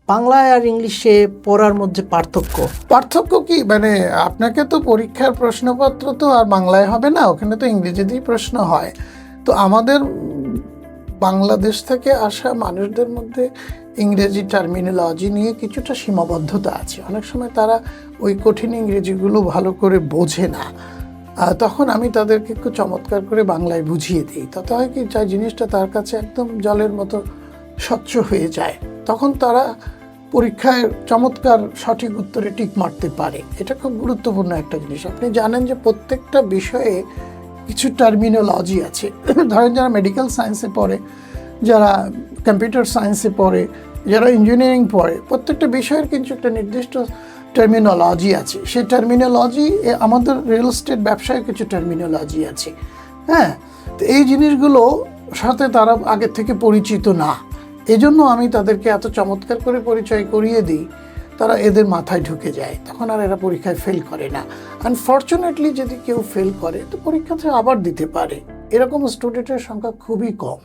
বাংলায় আর ইংলিশে পড়ার মধ্যে পার্থক্য কি, মানে আপনাকে তো পরীক্ষার প্রশ্নপত্র তো আর বাংলায় হবে না, ওখানে তো ইংরেজিতেই প্রশ্ন হয়। তো আমাদের বাংলাদেশ থেকে আসা মানুষদের মধ্যে ইংরেজি টার্মিনোলজি নিয়ে কিছুটা সীমাবদ্ধতা আছে। অনেক সময় তারা ওই কঠিন ইংরেজিগুলো ভালো করে বোঝে না। তখন আমি তাদেরকে একটু চমৎকার করে বাংলায় বুঝিয়ে দিই। তাতে হয় কি, যাই জিনিসটা তার কাছে একদম জলের মতো স্বচ্ছ হয়ে যায়, তখন তারা পরীক্ষায় চমৎকার সঠিক উত্তরে টিক মারতে পারে। এটা খুব গুরুত্বপূর্ণ একটা জিনিস। আপনি জানেন যে প্রত্যেকটা বিষয়ে কিছু টার্মিনোলজি আছে। ধরেন যারা মেডিকেল সায়েন্সে পড়ে, যারা কম্পিউটার সায়েন্সে পড়ে, যারা ইঞ্জিনিয়ারিং পড়ে, প্রত্যেকটা বিষয়ের কিন্তু একটা নির্দিষ্ট টার্মিনোলজি আছে। সেই টার্মিনোলজি আমাদের রিয়েল এস্টেট ব্যবসায় কিছু টার্মিনোলজি আছে। হ্যাঁ, তো এই জিনিসগুলো সাথে তারা আগের থেকে পরিচিত না, এজন্য আমি তাদেরকে এত চমৎকার করে পরিচয় করিয়ে দিই, তারা এদের মাথায় ঢুকে যায়, তখন আর এরা পরীক্ষায় ফেল করে না। আনফর্চুনেটলি যদি কেউ ফেল করে তো পরীক্ষাতে আবার দিতে পারে, এরকম স্টুডেন্টের সংখ্যা খুবই কম।